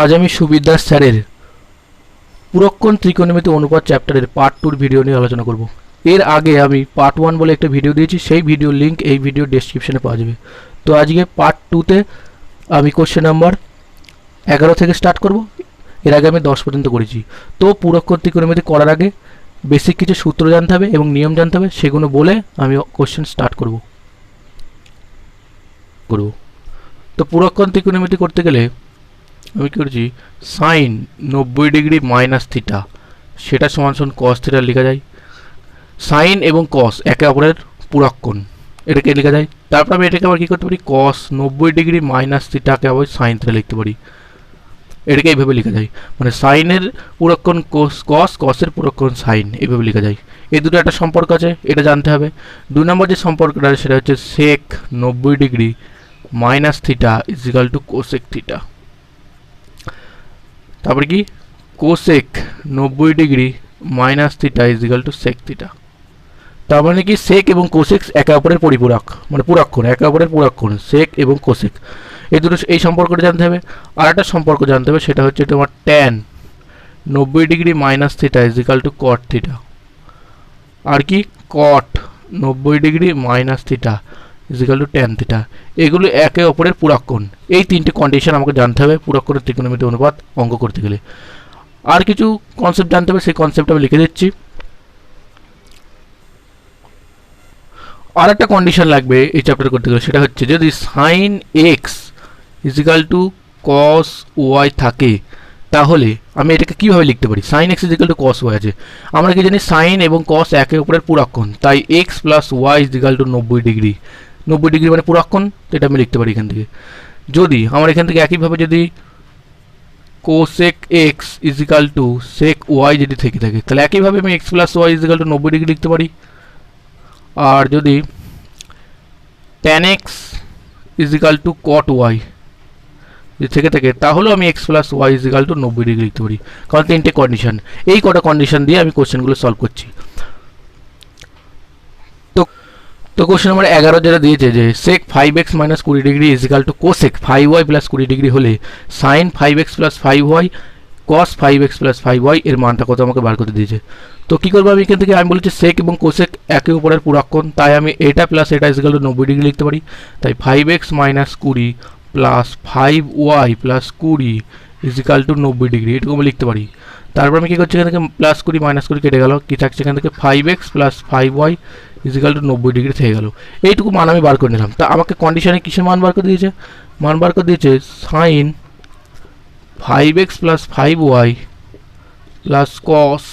আজ আমি সুবিদ্যাস স্যারের পুরক্ষণ ত্রিকোণমিতি অনুপাত চ্যাপ্টারের পার্ট 2 ভিডিও নিয়ে আলোচনা করব। এর আগে আমি পার্ট 1 বলে একটা ভিডিও দিয়েছি, সেই ভিডিওর লিঙ্ক এই ভিডিও ডেসক্রিপশনে পাওয়া যাবে। তো আজকে পার্ট 2তে আমি কোশ্চেন নাম্বার 11 থেকে স্টার্ট করব। এর আগে আমি 10 পর্যন্ত করেছি। তো পুরক্ষণ ত্রিকোণমিতি করার আগে বেসিক কিছু সূত্র জানতে হবে এবং নিয়ম জানতে হবে, সেগুলো বলে আমি কোশ্চেন স্টার্ট করব। তো পুরক্ষণ ত্রিকোণমিতি করতে গেলে আমি কি করছি, সাইন 90 ডিগ্রি মাইনাস থিটা সেটা সমান সমান কস থিটা লেখা যায়। সাইন এবং কস একে অপরের পুরক্ষণ, এটাকে লেখা যায়। তারপর আমি এটাকে আবার কী করতে পারি, কস 90 ডিগ্রি মাইনাস থিটাকে আবার সাইন থিটা লিখতে পারি। এটাকে এইভাবে লেখা যায়, মানে সাইনের পুরক্ষণ কস, কসের পুরক্ষণ সাইন, এইভাবে লেখা যায়। এই দুটো একটা সম্পর্ক আছে, এটা জানতে হবে। 2 নম্বর যে সম্পর্কটা আছে সেটা হচ্ছে sec 90 degree minus theta is equal to cosec theta. তারপরে কি, cosec 90 degree minus theta is equal to sec theta. তার মানে কি, সেক এবং কোসেক একে অপরের পরিপূরক, মানে পুরক্ষণ, একে অপরের পুরক্ষণ সেক এবং কোসেক। এই দুটো, এই সম্পর্কটা জানতে হবে। আর একটা সম্পর্ক জানতে হবে, সেটা হচ্ছে তোমার tan 90 degree minus theta is equal to cot theta. আর কি, cot 90 degree minus theta is equal to tan theta. এগুলো একে অপরের পুরক্ষণ। এই তিনটে কন্ডিশন আমাকে জানতে হবে পুরক্ষণের ত্রিকোণমিতি অনুপাত অঙ্ক করতে গেলে। আর কিছু কনসেপ্ট জানতে হবে, সেই কনসেপ্ট আমি লিখে দিচ্ছি। আর একটা কন্ডিশন লাগবে এই চ্যাপ্টার করতে গেলে, সেটা হচ্ছে যদি sine X is equal to cos Y থাকে, তাহলে আমি এটাকে কীভাবে লিখতে পারি। Sine X is equal to cos Y আছে, আমরা কি জানি সাইন এবং কস একে অপরের পুরক্ষণ, তাই X plus Y is equal to 90 degree. 90 degree মানে পুরক্ষণ, তো এটা আমি লিখতে পারি এখান থেকে। যদি আমার এখান থেকে একইভাবে যদি cosec X is equal to sec Y যদি থেকে থাকে, তাহলে একইভাবে আমি X plus Y is equal to 90 degree লিখতে পারি। আর যদি tan X is equal to cot Y যদি থেকে থাকে, তাহলেও আমি X plus Y is equal to 90 degree লিখতে পারি, কারণ তিনটে কন্ডিশন। এই কটা কন্ডিশন দিয়ে আমি কোশ্চেনগুলো সলভ করছি। তো কোশ্চেন নাম্বার 11 যেটা দিয়েছে যে সেক 5x minus 20 degree is equal to cosec 5y plus 20 degree হলে সাইন 5x প্লাস 5y কস 5x প্লাস 5y এর মানটা কত আমাকে বার করতে দিয়েছে। তো কী করবো, আমি এখান থেকে আমি বলেছি সেক এবং কোসেক একে উপরের পুরক্ষণ, তাই আমি এটা প্লাস এটা ইজ ইকাল টু 90 ডিগ্রি লিখতে পারি। তাই 5x minus 20 plus 5y plus 20 is equal to 90 degree, এটুকু আমি লিখতে পারি। তারপর আমি কী করছি, এখান থেকে প্লাস 20 মাইনাস 20 কেটে গেল, কী থাকছে এখান থেকে 5x plus 5y is equal to 90 degree থেকে গেল। এইটুকু মান আমি বার করে নিলাম। তা আমাকে কন্ডিশনে কিসের মান বার করে দিয়েছে, মান বার করে দিয়েছে sine 5x plus 5y plus cos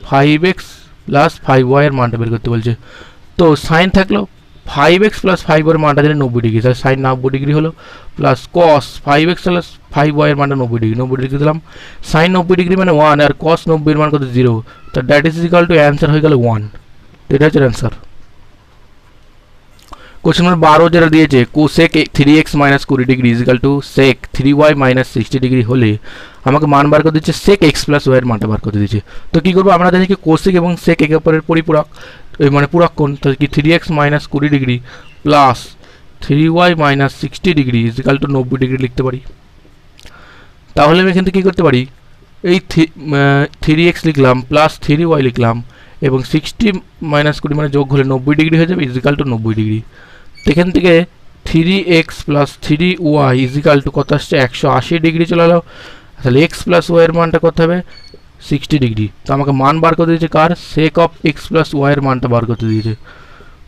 5x plus 5y এর মানটা বের করতে বলছে। তো সাইন থাকলো 5x প্লাস 5y এর মানটা জানি 90 ডিগ্রি, তাহলে সাইন 90 ডিগ্রি হলো, plus cos 5x plus 5y এর মানটা 90 ডিগ্রি, 90 ডিগ্রি দিলাম। সাইন 90 ডিগ্রি মানে 1, আর কস 90 এর মান কত 0, তো that is equal to answer হয়ে গেল 1। এটা হচ্ছে অ্যান্সার। কোশ্চেন নম্বর 12 যেটা দিয়েছে cosec 3x minus 20 degree is equal to sec 3y minus 60 degree হলে আমাকে মান বার করে দিচ্ছে সেক এক্স প্লাস ওয়াই এর মানটা বার করে দিচ্ছে। তো কী করবো, আমরা জানি কি কোসেক এবং সেক একে অপরের পরিপূরক, মানে পুরক্ষণ, তো কি 3x minus 20 degree plus 3y minus 60 degree is equal to 90 degree লিখতে পারি। তাহলে আমি এখান থেকে কী করতে পারি, এই 3x লিখলাম প্লাস 3y লিখলাম এবং 60 মাইনাস 20 মানে যোগ হলে 90 ডিগ্রি হয়ে যাবে ইজ ইকাল টু 90 ডিগ্রি। তো এখান থেকে 3x plus 3y is equal two কত আসছে, 180 ডিগ্রি চলে এলো। তাহলে x প্লাস ওয়াই এর মানটা কত হবে, 60 ডিগ্রি। তো আমাকে মান বার করে দিয়েছে কার, sec of x plus Y এর মানটা বার করতে দিয়েছে।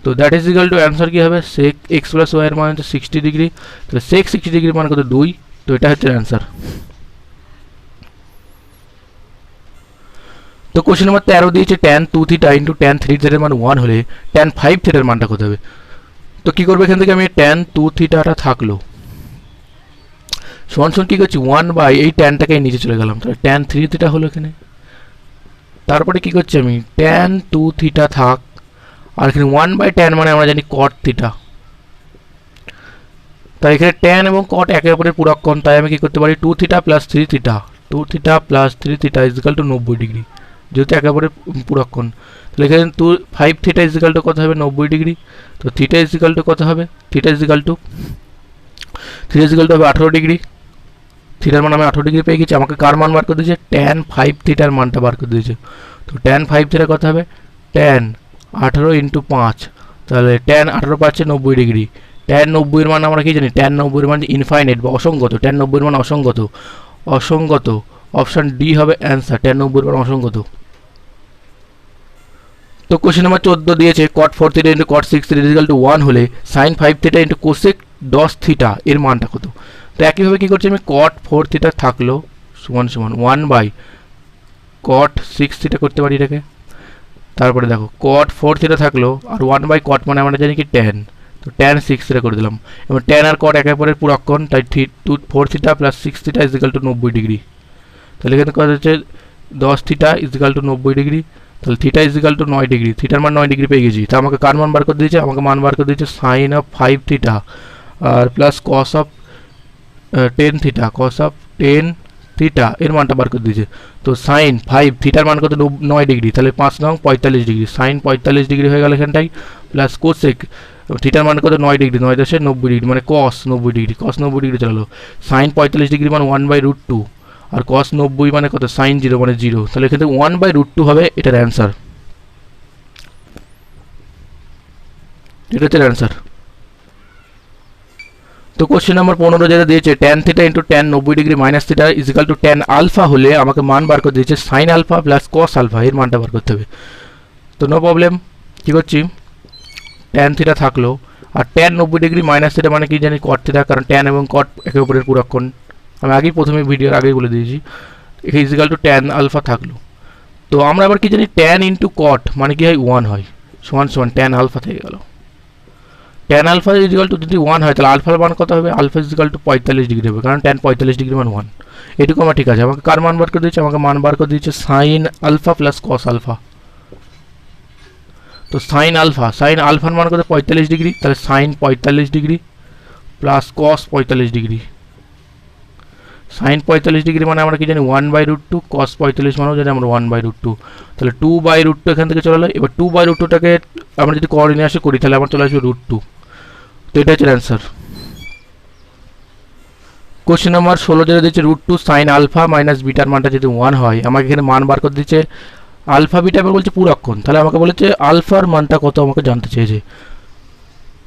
তো that is equal to answer কী হবে, সেক x প্লাস ওয়াই এর মান হচ্ছে 60 ডিগ্রি, তাহলে সেক 60 ডিগ্রির মান কত 2, তো এটা হচ্ছে অ্যান্সার। তো কোশ্চেন নাম্বার 13 দিয়েছে ট্যান 2 থিটা ইন্টু ট্যান 3 থিটার মান 1 হলে ট্যান 5 থিটার মানটা কত হবে। তো কী করবো, এখান থেকে আমি ট্যান 2 থিটাটা থাকলো সমান সমান কী করছি 1 বাই এই ট্যানটাকে নিচে চলে গেলাম, তাহলে ট্যান 3 থিটা হলো এখানে। তারপরে কী করছি আমি, ট্যান 2 থিটা থাক, আর এখানে 1 বাই ট্যান মানে আমরা জানি কট থিটা। তাই এখানে ট্যান এবং কট একে অপরের পুরক্ষণ, তাই আমি কী করতে পারি 2 theta plus 3 theta, 2 theta plus 3 theta is equal to 90 degree, যেহেতু একেবারে পুরক্ষণ। তাহলে এখানে 5 থিটা ইজ ইকাল টু কত হবে, 90 ডিগ্রি। তো থিটা ইজ ইকাল টু কত হবে, থিটা ইজ ইকাল টু হবে 18 ডিগ্রি। থিটার মান আমি 18 ডিগ্রি পেয়ে গেছি। আমাকে কার মান বার করে দিয়েছে, tan 5 থিটার মানটা বার করে দিয়েছে। তো tan 5 থিটা কত হবে, tan 18 ইন্টু 5, তাহলে tan 18 পাচ্ছে 90 ডিগ্রি। tan 90 এর মান আমরা কি জানি, tan 90 এর মান ইনফাইনাইট বা অসংগত, tan 90 এর মান অসংগত, অসংগত অপশন ডি হবে অ্যান্সার, tan 90 এর মান অসংগত। তো কোশ্চেন নাম্বার 14 দিয়েছে cot 4 theta into cot 6 theta equal to 1 হলে sin 5 theta into cosec 10 theta এর মানটা কত। তো একইভাবে কী করছি আমি, cot 4 থিটা থাকলো সমান সমান 1 বাই cot 6 থিটা করতে পারি এটাকে। তারপরে দেখো cot 4 থিটা থাকলো আর 1 বাই cot মানে আমরা জানি কি tan, তো tan 6 থিটা করে দিলাম। এবং tan আর cot একে অপরের পুরক্ষণ, তাই 4 theta plus 6 theta is equal to 90 degree. তাহলে এখানে কথা হচ্ছে 10 theta is equal to 90 degree, তাহলে theta is equal to 9 degree, থিটার মান 9 ডিগ্রি পেয়ে গেছি। তা আমাকে কার মান বার করে দিয়েছে, আমাকে মান বার করে দিয়েছে সাইন অফ 5 থিটা আর plus cos of 10 theta, cos of 10 theta এর মানটা বার করে দিয়েছে। তো সাইন 5 থিটার মান কত 9 ডিগ্রি, তাহলে 5 নং 45 ডিগ্রি, সাইন 45 ডিগ্রি হয়ে গেল এখানটাই, প্লাস কোসেক থিটার মান কত 9 ডিগ্রি, 9 দশে 90 ডিগ্রি মানে কস 90 ডিগ্রি, কস 90 ডিগ্রি চলো। সাইন 45 ডিগ্রি মানে 1/√2 আর cos 90 মানে কত, sin 0 মানে 0, তাহলে এখানে 1/√2 হবে এটার অ্যান্সার, এটা হচ্ছে অ্যান্সার। তো কোশ্চেন নাম্বার 15 যেটা দিয়েছে tan theta into tan 90 degree minus theta is equal to tan alpha হলে আমাকে মান বার করে দিয়েছে sin alpha plus cos alpha এর মানটা বার করতে হবে। তো নো প্রবলেম, কী করছি, tan থিটা থাকলো আর tan 90 ডিগ্রি মাইনাস থিটা মানে কি জানি cot থিটা, কারণ tan এবং cot একে অপরের পুরক্ষণ, আমি আগেই প্রথমে ভিডিওর আগেই বলে দিয়েছি। এখানে is equal to tan alpha থাকলো। তো আমরা আবার কি জানি tan ইন্টু cot মানে কি হয় 1 হয়, সমান সমান tan আলফা থেকে গেল। tan alpha is equal to যদি 1 হয় তাহলে আলফার মান কত হবে, alpha is equal to 45 degree হবে, কারণ tan 45 ডিগ্রি মান 1। এটুকু আমার ঠিক আছে। আমাকে কার মান বার করে দিয়েছে, আমাকে মান বার করে দিয়েছে sine alpha plus cos alpha. তো সাইন আলফার মান কত 45 ডিগ্রি, তাহলে sine 45 degree plus cos 45 degree. Sine 45 degree মানে আমরা কি জানি 1/√2, cos 45 মানেও জানি আমরা 1/√2, তাহলে 2/√2 এখান থেকে চলে এলো। এবার 2/√2টাকে আমরা যদি কোঅর্ডিনেশন করি তাহলে আমার চলে আসবে √2। তো এটা হচ্ছে অ্যান্সার। কোশ্চেন নাম্বার 16 যেটা দিচ্ছে √2 সাইন আলফা মাইনাস বিটার মানটা যদি 1 হয়, আমাকে এখানে মান বার করে দিচ্ছে আলফা বিটা, এবার বলছে পুরক্ষণ, তাহলে আমাকে বলেছে আলফার মানটা কত আমাকে জানতে চেয়েছে।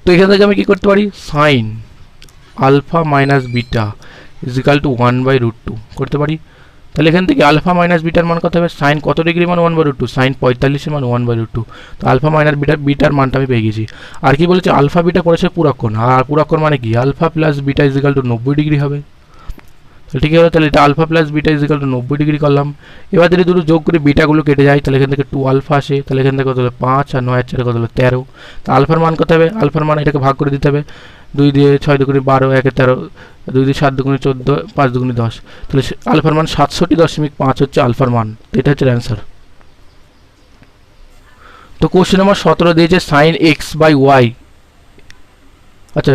তো এখান থেকে আমি কি করতে পারি, sine alpha minus beta is equal to 1/√2 করতে পারি। তাহলে এখান থেকে আলফা মাইনাস বিটার মান কত হবে, সাইন কত ডিগ্রি মান 1/√2, সাইন 45 মান 1/√2, তো আলফা মাইনাস বিটার মানটা আমি পেয়ে গেছি। আর কি বলেছে, আলফা বিটা করেছে পুরক্ষণ, আর পুরক্ষণ মানে কি alpha plus beta is equal to 90 degree হবে। তাহলে ঠিক আছে, তাহলে এটা alpha plus beta is equal to 90 degree করলাম। এবার যদি দুটো যোগ করে বিটাগুলো কেটে যায় তাহলে এখান থেকে 2 আলফা আসে, তাহলে এখান থেকে কত হলো 5 আর 9 আর 4 কত হলো 13। তো আলফার মান কত হবে, আলফার মান এটাকে ভাগ করে দিতে হবে, 2 দিয়ে 6 দুগুণে 12, 1 এ 13, 2 দিয়ে 7 দুগুণে 14, 5 দুগুণে 10, তাহলে আলফার মান 67.5 হচ্ছে আলফার মান। তো এটা হচ্ছে অ্যান্সার। তো কোশ্চেন নাম্বার 17 দিয়েছে সাইন x/y, আচ্ছা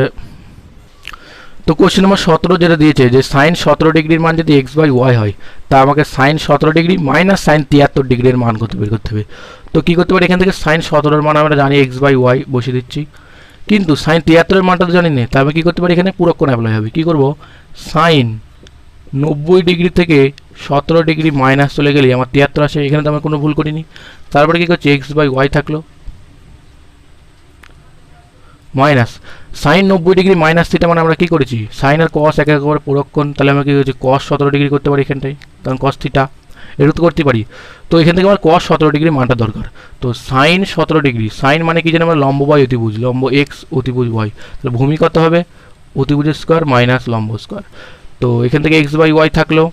তো কোশ্চেন নাম্বার 17 যেটা দিয়েছে যে সাইন 17 ডিগ্রির মান যদি x/y হয়, তা আমাকে সাইন 17 ডিগ্রি মাইনাস সাইন 73 ডিগ্রির মান কত বের করতে হবে। তো কী করতে পারি, এখান থেকে সাইন 17 মান আমরা জানি x/y বসিয়ে দিচ্ছি, কিন্তু সাইন 73 মানটা তো জানি না, তা আমি কী করতে পারি, এখানে পুরক্ষণ অ্যাপ্লাই হবে। কী করবো, সাইন 90 ডিগ্রি থেকে 17 ডিগ্রি মাইনাস চলে গেলে আমার 73 আসে, এখানে তো আমি কোনো ভুল করিনি। তারপরে কী করছি, x/y থাকলো minus sine 90 degree minus theta মানে আমরা কী করেছি, সাইন আর কস একে একেবারে পুরক্ষণ, তাহলে আমরা কী করেছি কস 17 ডিগ্রি করতে পারি এখানটায়, কারণ কস থিটা এটা তো করতে পারি। তো এখান থেকে আমার কস 17 ডিগ্রি মানটা দরকার। তো সাইন 17 ডিগ্রি, সাইন মানে কি জানি আমরা লম্ব বাই অতিভুজ, লম্ব এক্স অতিভুজ ওয়াই, তাহলে ভূমি কত হবে অতিভুজের স্কোয়ার মাইনাস লম্ব স্কোয়ার। তো এখান থেকে x/y থাকলো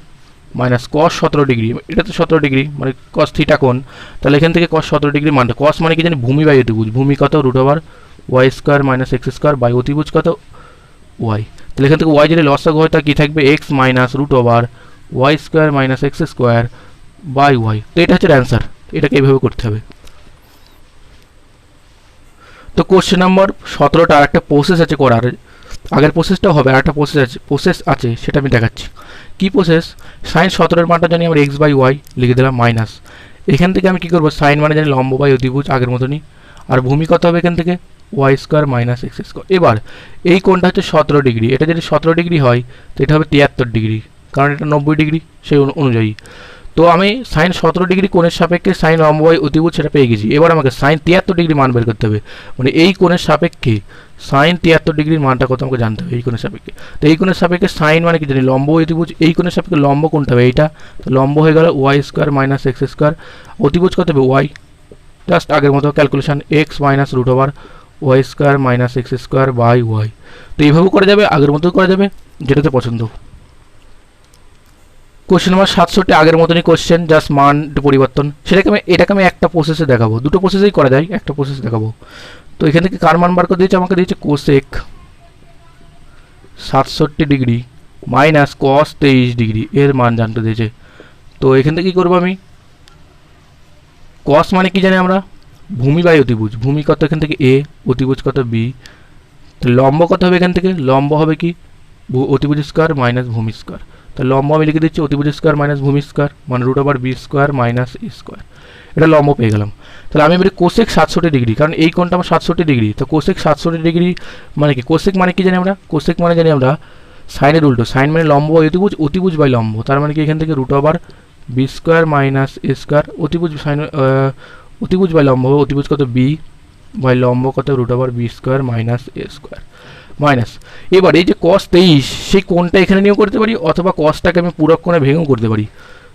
মাইনাস কস 17 ডিগ্রি, এটা তো 17 ডিগ্রি মানে কস থিটা কোণ, তাহলে এখান থেকে কস 17 ডিগ্রি মানটা, কস মানে কি জানি ভূমি বাই অতিভুজ, ভূমি কত √y square minus X square by অতিভুজ কত ওয়াই, তাহলে এখান থেকে ওয়াই যদি লসাগু হয় তা কী থাকবে, X minus √y square minus X square by Y. তো এটা হচ্ছে অ্যান্সার, এটাকে এইভাবে করতে হবে। তো কোশ্চেন নাম্বার 17টা আর একটা প্রসেস আছে করার, আগের প্রসেসটাও হবে, আর একটা প্রসেস আছে সেটা আমি দেখাচ্ছি। কি প্রসেস, সাইন 17 মানটা জানি আমরা x/y লিখে দিলাম মাইনাস, এখান থেকে আমি কী করবো, সাইন মানে জানি লম্ব বাই অতিভুজ আগের মতনই, আর ভূমি কত হবে এখান থেকে Y square minus X square. এবার এই কোণটা হচ্ছে 17 ডিগ্রি, এটা যদি 17 ডিগ্রি হয় তো এটা হবে 73 ডিগ্রি, কারণ এটা 90 ডিগ্রি সেই অনুযায়ী। তো আমি সাইন 17 ডিগ্রি কোণের সাপেক্ষে সাইন লম্ববাই অতিভুজ সেটা পেয়ে গেছি। এবার আমাকে সাইন 73 ডিগ্রি মান বের করতে হবে, মানে এই কোণের সাপেক্ষে সাইন 73 ডিগ্রির মানটা কত আমাকে জানতে হবে এই কোণের সাপেক্ষে। তো এই কোণের সাপেক্ষে সাইন মানে কি জানি লম্ব অতিভুজ, এই কোণের সাপেক্ষে লম্ব কোনটা হবে এইটা, তো লম্ব হয়ে গেল Y square minus X square, অতিভুজ কত হবে ওয়াই, জাস্ট আগের মতো calculation X minus root over Y square minus X square by Y. তো এইভাবেও করা যাবে, আগের মতো করা যাবে, যেটাতে পছন্দ। কোশ্চেন নাম্বার 67 আগের মতনই কোশ্চেন, জাস্ট মান পরিবর্তন। এটাকে আমি একটা প্রসেসে দেখাবো, দুটো প্রসেসেই করা যায়, একটা প্রসেস দেখাবো। তো এখান থেকে কার মান বার করে দিয়েছে, আমাকে দিয়েছে কোসেক 67 ডিগ্রি মাইনাস কস 23 ডিগ্রি এর মান জানতে দিয়েছে। তো এখান থেকে কী করবো আমি, কস মানে কি জানি আমরা, ভূমি বাই অতিভুজ, ভূমি কত এখান থেকে এ, অতিভুজ কত বি, তো লম্ব কত হবে এখান থেকে, লম্ব হবে কি অতিভুজ স্কোয়ার মাইনাস ভূমি স্কোয়ার, তো লম্ব আমি লিখে দিচ্ছি অতিভুজ স্কোয়ার মাইনাস ভূমি স্কোয়ার মানে root over B square minus A square, এটা লম্ব পেয়ে গেলাম। তাহলে আমি এবারে কোসেক 67 ডিগ্রি, কারণ এই কোণটা আমার 67 ডিগ্রি, তো কোসেক 67 ডিগ্রি মানে কি, কোসেক মানে কি জানি আমরা, কোসেক মানে জানি আমরা সাইনের উল্টো, সাইন মানে লম্ব অতিভুজ, অতিভুজ বাই লম্ব, তার মানে কি এখান থেকে root over B square minus A square, অতিভুজ সাইন অতিভুজ বাই লম্ব, অতিভুজ কত বি বাই লম্ব কত root over B square minus A square minus. এবার এই যে কস 23 সেই কোণটা এখানে নিয়েও করতে পারি, অথবা কসটাকে আমি পুরক কোণে ভেঙেও করতে পারি।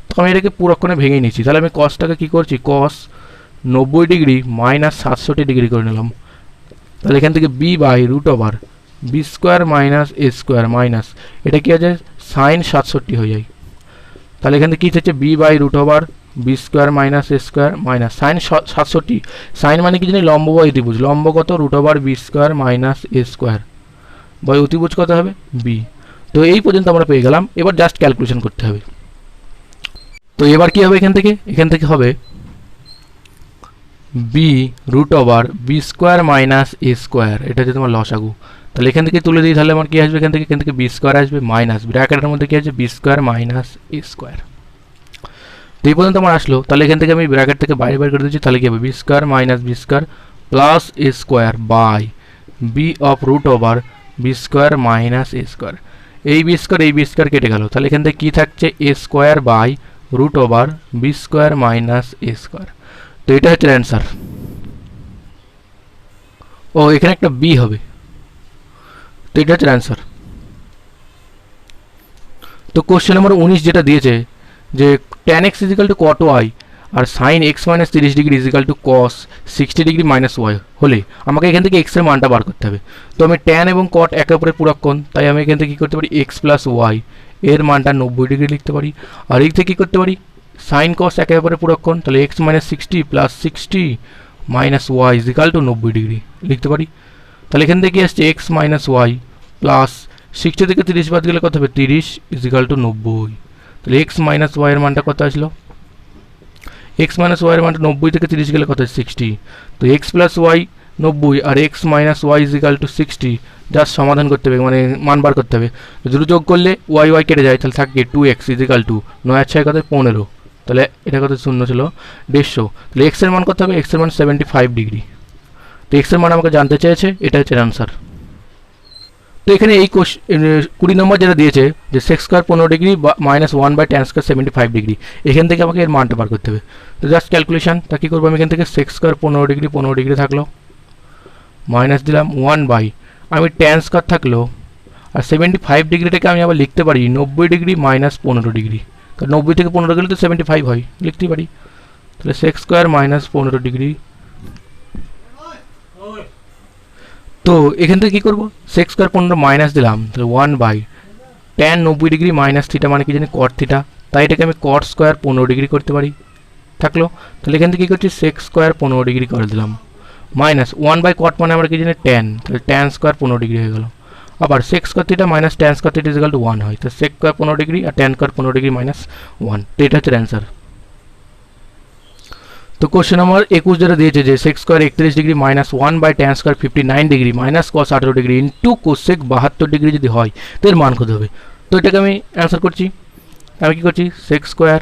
তো আমি এটাকে পুরক কোণে ভেঙে নিচ্ছি, তাহলে আমি কসটাকে কী করছি, কস 90 ডিগ্রি মাইনাস 67 ডিগ্রি করে নিলাম। তাহলে এখান থেকে B by root over B square minus A square minus, এটা কী আছে সাইন 67 হয়ে যায়। তাহলে এখান থেকে কী হচ্ছে B by root over B square minus A square minus sine 67, sine মানে কি জানি লম্ব বা অতিভুজ, লম্ব কত root over B square minus A square by অতিভুজ কত হবে বি। তো এই পর্যন্ত আমরা পেয়ে গেলাম, এবার জাস্ট ক্যালকুলেশন করতে হবে। তো এবার কি হবে এখান থেকে হবে B root over B square minus A square, এটা হচ্ছে তোমার লসাগু। তাহলে এখান থেকে তুলে দিই, তাহলে আমার কি আসবে এখান থেকে বি স্কোয়ার আসবে মাইনাস ব্র্যাকেটের মধ্যে কি আছে B square minus A square. তো এই পর্যন্ত আমার আসলো, তাহলে এখান থেকে আমি ব্র্যাকেট থেকে বাইরে বের করে দিচ্ছি, তাহলে কি হবে B square minus B square plus A square by B of root over B square minus A square. এই বি স্কোয়ার কেটে গেল, তাহলে এখান থেকে কী থাকছে A square by root over B square minus A square. তো এটা হচ্ছে অ্যান্সার। ও এখানে একটা বি হবে, তো এটা হচ্ছে অ্যান্সার। তো কোশ্চেন নম্বর 19 যেটা দিয়েছে যে tan x equal to cot Y আর sine X minus 30 degree equal to cos 60 degree minus Y হলে আমাকে এখান থেকে এক্স এর মানটা বার করতে হবে। তো আমি ট্যান এবং কট একে অপরের পূরক কোণ, তাই আমি এখান থেকে কী করতে পারি এক্স প্লাস ওয়াই এর মানটা 90 ডিগ্রি লিখতে পারি। আর এই থেকে কী করতে পারি সাইন কস একে অপরের পূরক কোণ, তাহলে X minus 60 plus 60 minus Y is equal to 90 degree লিখতে পারি। তাহলে এখান থেকে আসছে এক্স মাইনাস ওয়াই প্লাস 60 থেকে 30 বাদ গেলে কত হবে 30 ইজিক্যাল টু 90। তাহলে এক্স মাইনাস ওয়াই এর মানটা কত আসলো, এক্স মাইনাস ওয়াই এর মানটা 90 থেকে 30 গেলে কত 60। তো এক্স প্লাস ওয়াই 90 আর X minus Y is equal to 60, just সমাধান করতে হবে মানে মান বার করতে হবে। দুটো যোগ করলে ওয়াই কেটে যায়, তাহলে থাকে 2x ইজিক্যাল টু 9 আর 6 কত 15, তাহলে এটা কত শূন্য ছিল 150। তাহলে এক্স এর মান কত হবে, এক্স এর মান 75 ডিগ্রি। তো এক্স এর মান আমাকে জানতে চেয়েছে, এটা হচ্ছে অ্যান্সার। তো এখানে এই 20 নম্বর যেটা দিয়েছে যে sec square 15 degree minus 1 by tan square 75 degree, এখান থেকে আমাকে এর মানটা বার করতে হবে। তো জাস্ট ক্যালকুলেশন, তা কী করবো আমি এখান থেকে সেক্স স্কোয়ার 15 ডিগ্রি থাকলো মাইনাস দিলাম 1 বাই আমি ট্যান স্কোয়ার থাকলো আর 75 ডিগ্রিটাকে আমি আবার লিখতে পারি 90 ডিগ্রি মাইনাস 15 ডিগ্রি, কারণ 90 থেকে 15 গেলে তো 75 হয়, লিখতে পারি। তাহলে সেক্স স্কোয়ার মাইনাস 15 ডিগ্রি। তো এখান থেকে কী করবো সেক্স স্কোয়ার 15 মাইনাস দিলাম, তাহলে 1 by tan 90 degree minus theta মানে কি জানি কট থিটা, তাই এটাকে আমি কট স্কোয়ার 15 ডিগ্রি করতে পারি থাকলো। তাহলে এখান থেকে কী করছি সেক্স স্কোয়ার 15 ডিগ্রি করে দিলাম মাইনাস 1 বাই কট মানে আমরা কি জানি ট্যান, তাহলে ট্যান স্কোয়ার 15 ডিগ্রি হয়ে গেল। আবার sec square theta minus tan square theta is equal to 1 হয়, তো সেক্স স্কোয়ার 15 ডিগ্রি আর ট্যান স্কোয়ার 15 ডিগ্রি মাইনাস 1, তো এটা হচ্ছে অ্যান্সার। তো কোশ্চেন নম্বর 21 যেটা দিয়েছে যে sec square 31 degree minus 1 by tan square 59 degree minus cos 18 degree into cosec 72 degree যদি হয় তো এর মান কত হবে। তো এটাকে আমি অ্যান্সার করছি, আমি কী করছি সেক্স স্কোয়ার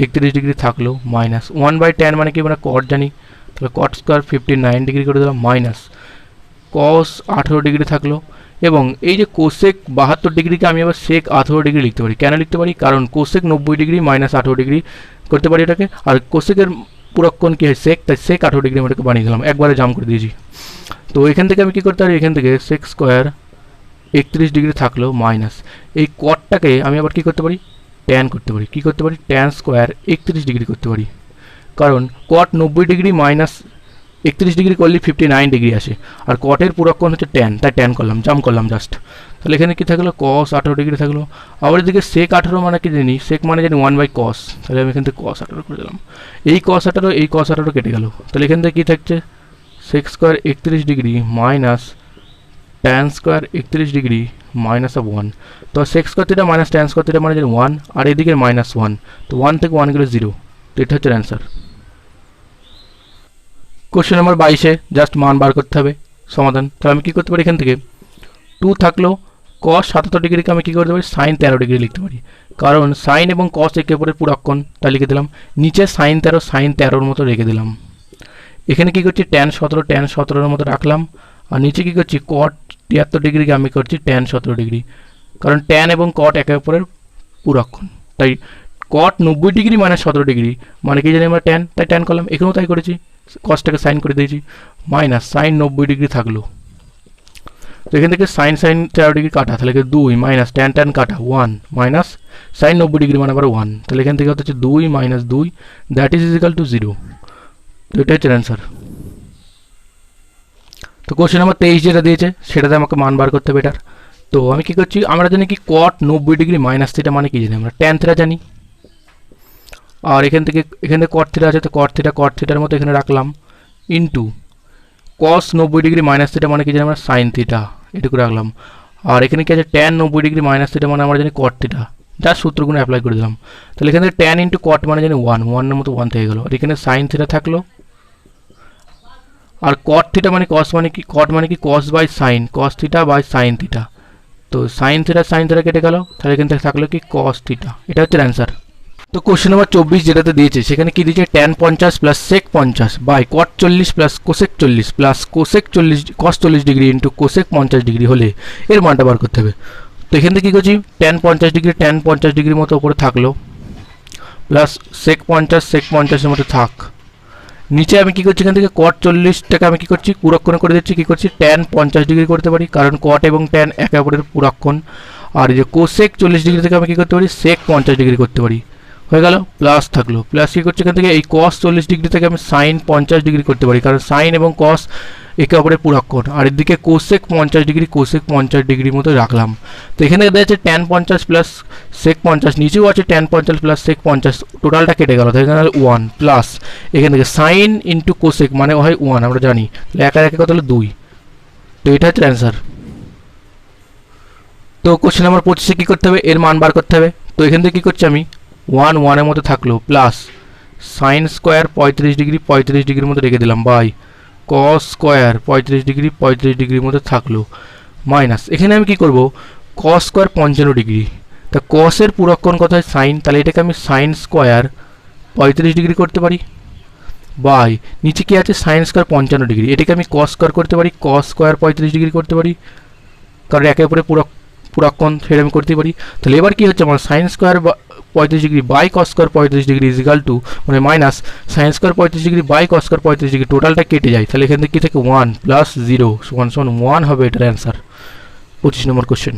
31 ডিগ্রি থাকলো মাইনাস 1 বাই ট্যান মানে কি আমরা কট জানি, তাহলে কট স্কোয়ার 59 ডিগ্রি করে দিলাম মাইনাস কস 18 ডিগ্রি থাকলো এবং এই যে কোসেক 72 ডিগ্রিকে আমি আবার সেক 18 ডিগ্রি লিখতে পারি। কেন লিখতে পারি? কারণ কোসেক 90 ডিগ্রি মাইনাস 18 ডিগ্রি করতে পারি এটাকে, আর কোসেকের পুরক্ষণ কী হয় সেক, তাই সেক 18 ডিগ্রি আমি এটাকে বানিয়ে দিলাম, একবারে জাম করে দিয়েছি। তো এখান থেকে আমি কী করতে পারি, এখান থেকে সেক স্কোয়ার 31 ডিগ্রি থাকলো মাইনাস এই কটটাকে আমি আবার কী করতে পারি, ট্যান করতে পারি। কী করতে পারি? ট্যান স্কোয়ার 31 ডিগ্রি করতে পারি, কারণ কট 90 ডিগ্রি মাইনাস 31 ডিগ্রি করলে 59 ডিগ্রি আসে, আর কটের পুরক্ষণ হচ্ছে ট্যান, তাই ট্যান করলাম, জাম করলাম জাস্ট। তাহলে এখানে কী থাকলো, কস 18 ডিগ্রি থাকলো। আবার এদিকে সেক 18 মানে কি জানি, সেক মানে জানি 1/cos, তাহলে আমি এখান থেকে cos 18 করে দিলাম। এই cos 18 এই cos 18 কেটে গেল, তাহলে এখান থেকে কী থাকছে, sec square 31 degree minus tan square 31 degree minus of 1। তো sec square theta minus tan square theta মানে জানি 1, আর এদিকে মাইনাস 1, তো 1 থেকে 1 গেলে 0। তো এটা হচ্ছে অ্যান্সার। কোশ্চেন নাম্বার 22-এ জাস্ট মান বার করতে হবে সমাধান। তাহলে আমি কী করতে পারি, এখান থেকে 2 থাকলো, cos 77 ডিগ্রিকে আমি কী করতে পারি, সাইন 13 ডিগ্রি লিখতে পারি, কারণ সাইন এবং cos একে অপরের পুরক্ষণ, তাই লিখে দিলাম। নিচে সাইন 13 মতো রেখে দিলাম। এখানে কী করছি, ট্যান 17 মতো রাখলাম, আর নিচে কী করছি, cot 73 ডিগ্রিকে আমি করছি ট্যান 17 ডিগ্রি, কারণ ট্যান এবং cot একে অপরের পুরক্ষণ, তাই cot 90 ডিগ্রি মাইনাস 17 ডিগ্রি মানে কি জানি আমরা ট্যান, তাই ট্যান করলাম। এখানেও তাই করেছি, কসটাকে সাইন করে দিয়েছি, মাইনাস সাইন 90 ডিগ্রি থাকলো। তো এখান থেকে সাইন 13 ডিগ্রি কাটা, তাহলে 2 মাইনাস ট্যান কাটা 1 মাইনাস সাইন 90 ডিগ্রি মানে আবার 1, তাহলে এখান থেকে হচ্ছে 2 minus 2, that is is equal to 0। তো এটা হচ্ছে অ্যান্সার। তো কোশ্চেন নাম্বার 23 যেটা দিয়েছে সেটাতে আমাকে মান বার করতে হবে এটার। তো আমি কী করছি, আমরা জানি কি cot 90 ডিগ্রি মাইনাস থিটা মানে কি জানি, আমরা ট্যান থিটা জানি, আর এখান থেকে cot থিটা আছে, তো cot থিটার মতো এখানে রাখলাম, into cos 90 degree minus theta মানে কি জানি আমরা সাইন থিটা, এটুকু রাখলাম। আর এখানে কি আছে, ট্যান 90 ডিগ্রি মাইনাস থিটা মানে আমরা জানি cot থিটা, যা সূত্রগুলো অ্যাপ্লাই করে দিলাম। তাহলে এখানে ট্যান ইন্টু cot মানে জানি 1 মতো 1 থেকে গেলো, আর এখানে সাইন থিটা থাকলো, আর cot থিটা মানে cos মানে কি, cot মানে কি cos by sine, cos theta by sine theta, তো সাইন থিটা কেটে গেল, তাহলে এখান থেকে থাকলো কি cos থিটা। এটা হচ্ছে অ্যান্সার। তো কোশ্চেন নাম্বার 24 যেটাতে দিয়েছে সেখানে কি দিয়েছে, tan 50 plus sec 50 by cot 40 plus cosec 40 plus cosec 40 cos 40 degree into cosec 50 degree হলে এর মানটা বার করতে হবে। তো এখান থেকে কী করছি, ট্যান 50 ডিগ্রির মতো উপরে থাকলো, প্লাস সেক 50 মতো থাক। নিচে আমি কী করছি, এখান থেকে cot 40টাকে আমি কী করছি, পুরক্ষণ করে দিচ্ছি, কী করছি, ট্যান 50 ডিগ্রি করতে পারি, কারণ cot এবং ট্যান একে অপরের পুরক্ষণ। আর এই যে কোসেক 40 ডিগ্রি থেকে আমি কী করতে পারি, সেক 50 ডিগ্রি করতে পারি, হয়ে গেল, প্লাস থাকলো। প্লাস কী করছি, এখান থেকে এই cos 40 ডিগ্রি থেকে আমি সাইন 50 ডিগ্রি করতে পারি, কারণ সাইন এবং cos একে অপরের পুরক্ষণ। আর এদিকে কোসেক 50 ডিগ্রির মতো রাখলাম। তো এখানে দেখা যাচ্ছে ট্যান 50 প্লাস সেক 50, নিচেও আছে ট্যান 50 প্লাস সেক 50, টোটালটা কেটে গেল, তো এখানে 1 প্লাস এখান থেকে সাইন ইন্টু কোসেক মানে হয় 1, আমরা জানি, তাহলে একে কত হলো 2। তো এটা হচ্ছে অ্যান্সার। তো কোশ্চেন নাম্বার 25-এ কী করতে হবে, এর মান বার করতে হবে। তো এখান থেকে কী করছি, আমি 1 মতো থাকলো, প্লাস সাইন স্কোয়ার 35 ডিগ্রির মতো রেখে দিলাম, বাই cos স্কোয়ার 35 ডিগ্রির মতো থাকলো, মাইনাস এখানে আমি কি করব, cos স্কোয়ার 55 ডিগ্রি, তা cos-এর পুরক্ষণ কত হয় সাইন, তাহলে এটাকে আমি সাইন স্কোয়ার 35 ডিগ্রি করতে পারি, বাই নিচে কি আছে সাইন স্কোয়ার 55 ডিগ্রি, এটাকে আমি cos স্কোয়ার করতে পারি, cos স্কোয়ার 35 ডিগ্রি করতে পারি, কারণ একে অপরে পুরক্ষণ সেটা আমি করতে পারি। তাহলে এবার কি হচ্ছে, আমার sine square 35 degree by cos square 35 degree is equal to মানে minus sine square 35 degree by cos square 35 degree, টোটালটা কেটে যায়, তাহলে এখান থেকে কী থাকে 1 প্লাস 0 সমান 1 হবে এটার অ্যান্সার। 25 নম্বর কোশ্চেন।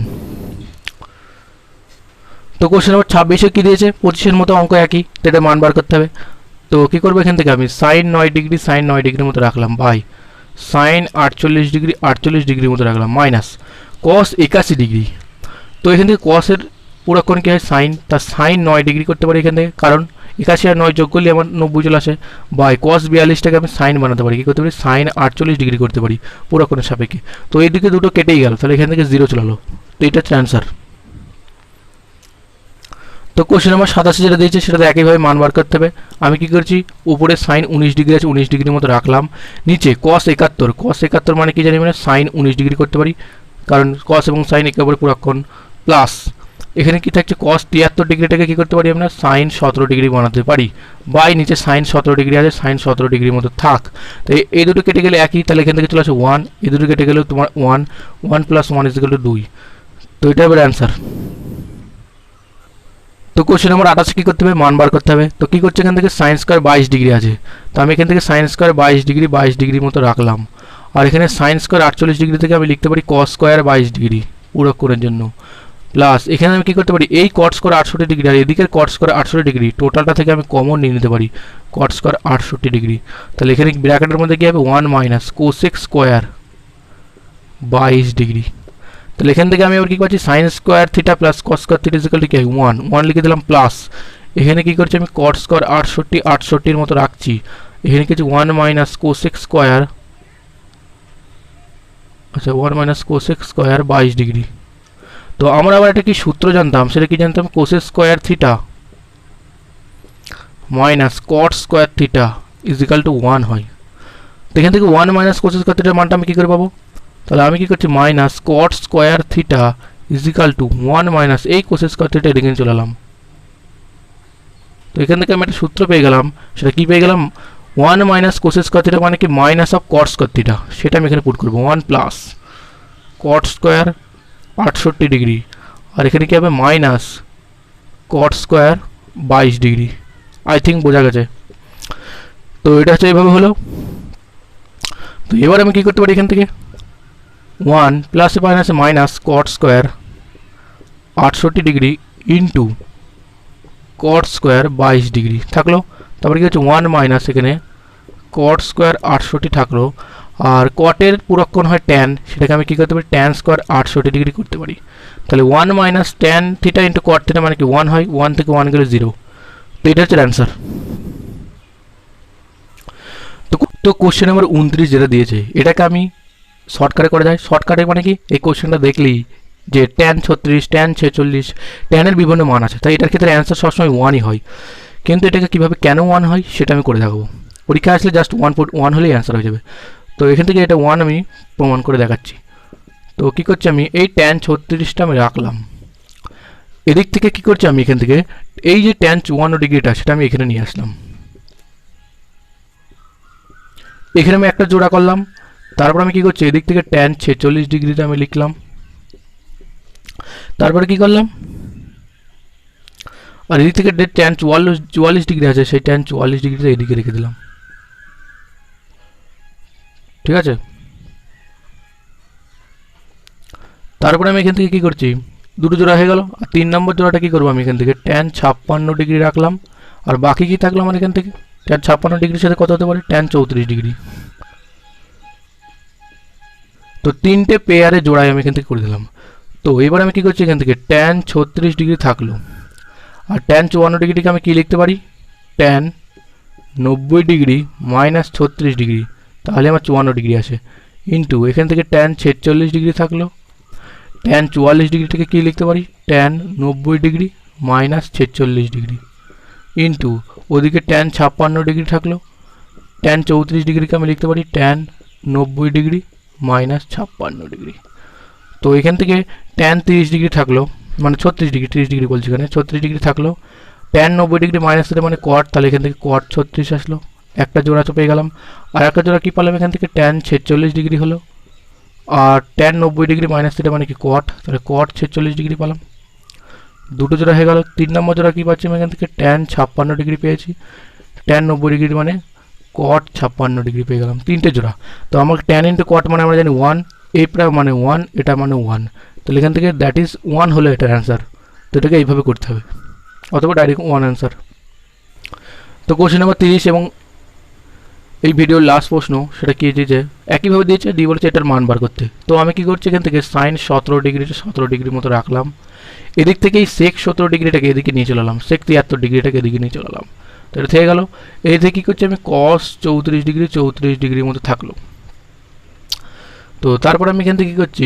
তো কোশ্চেন নম্বর 26-এ কী দিয়েছে, 25-এর মতো অঙ্ক একই, তো এটা মান বার করতে হবে। তো কী করবো, এখান থেকে আমি সাইন 9 ডিগ্রির মতো রাখলাম, বাই সাইন 48 ডিগ্রির মতো রাখলাম, মাইনাস cos 81 ডিগ্রি। তো এখান থেকে cos-এর পুরক্ষণ কী হয় সাইন, তার সাইন 9 ডিগ্রি করতে পারি এখান থেকে, কারণ 81 আর 9 যোগ করলে আমার 90 চলে আসে, বাই cos 42টাকে আমি সাইন বানাতে পারি, কী করতে পারি সাইন 48 ডিগ্রি করতে পারি পুরক্ষণের সাপেক্ষে। তো এইদিকে দুটো কেটেই গেল, তাহলে এখান থেকে 0 চলে এলো। তো এটা হচ্ছে অ্যান্সার। তো কোশ্চেন নাম্বার 87 যেটা দিয়েছে সেটাতে একইভাবে মান বার করতে হবে। আমি কী করছি, উপরে সাইন 19 ডিগ্রি আছে 19 ডিগ্রির মতো রাখলাম, নিচে cos 71 মানে কি জানি, মানে সাইন 19 ডিগ্রি করতে পারি, কারণ cos এবং সাইন একে অপরের পুরক্ষণ, প্লাস এখানে কি থাকছে cos 73 ডিগ্রিটাকে কি করতে পারি আমরা sin 17 ডিগ্রি বানাতে পারি, বাই নিচে sin 17 ডিগ্রি আছে sin 17 ডিগ্রির মতো থাক। তো এই দুটো কেটে গেলে একই, তাহলে এখান থেকে চলে আসে 1, এই দুটো কেটে গেলে তোমার 1, 1 + 1 = 2। তো এটা হবে অ্যান্সার। তো কোশ্চেন নম্বর 28 কি করতে হবে, মান বার করতে হবে। তো কি করছে এখান থেকে sin স্কয়ার 22 ডিগ্রি আছে, তো আমি এখান থেকে sin স্কয়ার 22 ডিগ্রির মতো রাখলাম। আর এখানে sin স্কয়ার 48 ডিগ্রি থেকে আমি লিখতে পারি cos স্কয়ার 22 ডিগ্রি পূরক করার জন্য, প্লাস এখানে আমি কি করতে পারি এই cot স্কয়ার 68 ডিগ্রি আর এদিকের cot স্কয়ার 68 ডিগ্রি টোটালটা থেকে আমি কমন নিয়ে নিতে পারি cot স্কয়ার 68 ডিগ্রি। তাহলে এখানে ব্র্যাকেটের মধ্যে কি হবে 1 - cosec স্কয়ার 22 ডিগ্রি। তাহলে এখান থেকে আমি আবার কি পাচ্ছি sin square theta plus cos square theta = কি 1 লিখে দিলাম, প্লাস এখানে কি করছি আমি cot স্কয়ার 68 এর মতো রাখছি, এখানে কিছু 1 - cosec স্কয়ার, আচ্ছা 1 - cosec স্কয়ার 22 ডিগ্রি। তো আমরা আবার একটা কি সূত্র জানতাম, সেটা কি জানতাম cosec square theta minus cot square theta = 1 হয়। তো এখান থেকে 1 - cosec স্কয়ার থিটার মানটা আমি কি করে পাবো, তাহলে আমি কি করছি মাইনাস cot স্কয়ার থিটা = 1 - এই cosec স্কয়ার থিটা এদিকে চলে এলাম। তো এখান থেকে আমি একটা সূত্র পেয়ে গেলাম, সেটা কি পেয়ে গেলাম 1 - cosec স্কয়ার থিটা মানে কি minus of cot square theta, সেটা আমি এখানে পুট করব 1 প্লাস cot স্কয়ার 68 ডিগ্রি আর এখানে কি হবে minus cot square 22 degree. I think বোঝা গেছে। তো এটা হচ্ছে এইভাবে হলো। তো এবার আমি কি করতে পারি এখান থেকে 1 plus minus cot square 68 degree into cot square 22 degree থাকলো। তারপরে কি হচ্ছে 1 মাইনাস এখানে cot স্কয়ার 68 থাকলো, আর কটের পুরক্ষণ হয় tan, সেটাকে আমি কি করতে পারি tan স্কয়ার 68 ডিগ্রি করতে পারি। তাহলে 1 - tan theta into cot theta মানে কি 1 হয়, 1 থেকে 1 গেলে 0। তো এটা হচ্ছে অ্যান্সার। তো কোশ্চেন নাম্বার 29 যেটা দিয়েছে এটাকে আমি শর্টকাটে করা যায়। শর্টকাটে মানে কি এই কোশ্চেনটা দেখলেই যে tan 36 tan 46 ট্যানের বিভিন্ন মান আছে, তাই এটার ক্ষেত্রে অ্যান্সার সবসময় 1ই হয়। কিন্তু এটাকে কিভাবে কেন 1 হয় সেটা আমি করে দেখাবো। পরীক্ষা আসলে জাস্ট 1 হলেই অ্যান্সার হয়ে যাবে। তো এখান থেকে এটা 1 আমি প্রমাণ করে দেখাচ্ছি। তো কি করছি আমি এই tan 36টা আমি রাখলাম, এদিক থেকে কি করছি আমি এখান থেকে এই যে tan 54 ডিগ্রিটা সেটা আমি এখানে নিয়ে আসলাম, এখানে আমি একটা জোড়া করলাম। তারপর আমি কি করছি এদিক থেকে tan 46 ডিগ্রিটা আমি লিখলাম। তারপরে কি করলাম আর এদিক থেকে tan 44 ডিগ্রি আছে সেই tan 44 ডিগ্রিটা এদিকে রেখে দিলাম, ঠিক আছে। তারপরে আমি এখান থেকে কি করছি দুটো জোড়া হয়ে গেল, আর 3 নম্বর জোড়াটা কি করবো আমি এখান থেকে tan 56 ডিগ্রি রাখলাম। আর বাকি কি থাকলো আমার এখান থেকে tan 56 ডিগ্রির সাথে কত হতে পারে tan 34 ডিগ্রি। তো তিনটে পেয়ারে জোড়াই আমি এখান থেকে করে দিলাম। তো এবার আমি কি করছি এখান থেকে tan 36 ডিগ্রি থাকলো, আর tan 54 ডিগ্রিকে আমি কি লিখতে পারি tan 90 ডিগ্রি মাইনাস 36 ডিগ্রি, তাহলে আমার 54 ডিগ্রি আসে, ইন্টু এখান থেকে tan 46 ডিগ্রি থাকলো, tan 44 ডিগ্রি থেকে কি লিখতে পারি tan 90 degree minus 46 degree, into ওদিকে tan 56 ডিগ্রি থাকলো, tan 34 ডিগ্রিকে আমি লিখতে পারি tan 90 ডিগ্রি মাইনাস 56 ডিগ্রি। তো এখান থেকে tan 30 ডিগ্রি থাকলো মানে 36 ডিগ্রি 30 ডিগ্রি বলছি এখানে 36 ডিগ্রি থাকলো, tan 90 ডিগ্রি মাইনাস থিটা মানে cot, তাহলে এখান থেকে cot 36 আসলো, একটা জোড়া তো পেয়ে গেলাম। আর একটা জোড়া কি পেলাম এখান থেকে tan 46 ডিগ্রি হলো, আর tan 90 ডিগ্রি মাইনাস থিটা মানে কি cot, তাহলে cot 46 ডিগ্রি পেলাম, দুটো জোড়া হয়ে গেল। 3 নম্বর জোড়া কি পাচ্ছি আমি এখান থেকে tan 56 ডিগ্রি পেয়েছি, tan 90 ডিগ্রি মানে cot 56 ডিগ্রি পেয়ে গেলাম, তিনটে জোড়া। তো আমার tan ইন্টু cot মানে আমরা জানি 1, এই প্রায় মানে 1, এটা মানে 1, তাহলে এখান থেকে দ্যাট ইজ 1 হলো এটার অ্যান্সার। তো এটাকে এইভাবে করতে হবে, অথবা ডাইরেক্ট 1 অ্যান্সার। তো কোশ্চেন নাম্বার 30 এবং এই ভিডিওর লাস্ট প্রশ্ন সেটা কি দিয়েছে একইভাবে দিয়েছে, দিয়ে বলেছে এটার মান বার করতে। তো আমি কি করছি এখান থেকে sin 17 ডিগ্রিটা 17 ডিগ্রির মতো রাখলাম, এদিক থেকে এই sec 17 ডিগ্রিটাকে এদিকে নিয়ে চলে এলাম, sec 73 ডিগ্রিটাকে এদিকে নিয়ে চলে এলাম, তো এটা থেকে গেল। এই থেকে কী করছি আমি cos 34 ডিগ্রি 34 ডিগ্রির মতো থাকলো। তো তারপর আমি এখান থেকে কী করছি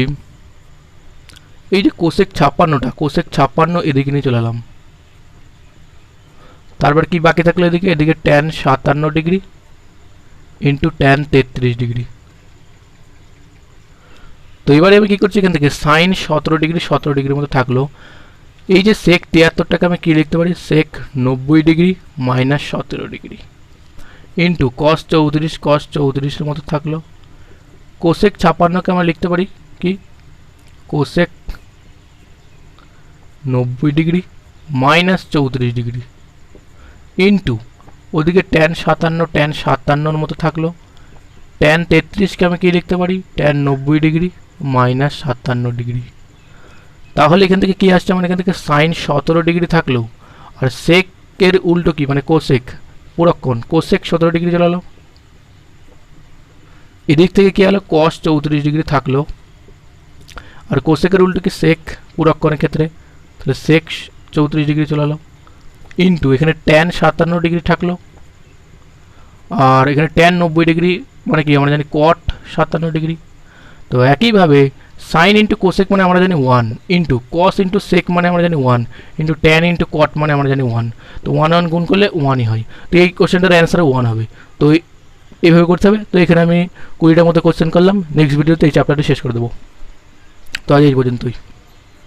এই যে cosec 56টা cosec 56 এদিকে নিয়ে চলে এলাম, তারপর কি বাকি থাকলো এদিকে এদিকে tan 57 degree into tan 33 degree. তো এবারে আমি কী করছি এখান থেকে sin 17 ডিগ্রি 17 ডিগ্রির মতো থাকলো, এই যে সেক 73টাকে আমি কি লিখতে পারি, সেক 90 degree minus 17 degree into cos 34 এর মতো থাকলো। কোসেক 56কে আমরা লিখতে পারি কি, cosec 90 degree minus 34 degree into ওদিকে ট্যান 57 মতো থাকলো। ট্যান 33কে আমি কি লিখতে পারি, ট্যান 90 ডিগ্রি মাইনাস 57 ডিগ্রি। তাহলে এখান থেকে কি আসছে, মানে এখান থেকে সাইন 17 ডিগ্রি থাকলেও আর সেকের উল্টো কি, মানে কোসেক পুরক্ষণ, কোসেক 17 ডিগ্রি চলে এলো। এদিক থেকে কি হলো, কস 34 ডিগ্রি থাকলো আর কোসেকের উল্টো কি সেক পুরক্ষণের ক্ষেত্রে, তাহলে সেক 34 ডিগ্রি চলে এলো ইন্টু এখানে ট্যান 57 ডিগ্রি থাকলো আর এখানে ট্যান 90 ডিগ্রি মানে কি আমরা জানি কট 57 ডিগ্রি। তো একইভাবে সাইন ইন্টু কোসেক মানে আমরা জানি 1 ইন্টু কস ইন্টু সেক মানে আমরা জানি 1 ইন্টু ট্যান ইন্টু কট মানে আমরা জানি 1। তো 1 গুণ করলে 1ই হয়। তো এই কোশ্চেনটার অ্যান্সার 1 হবে। তো এইভাবে করতে হবে। তো এখানে আমি 20টার মতো কোশ্চেন করলাম। নেক্সট ভিডিওতে এই চ্যাপ্টারটি শেষ করে দেবো। তো আজ এই পর্যন্তই।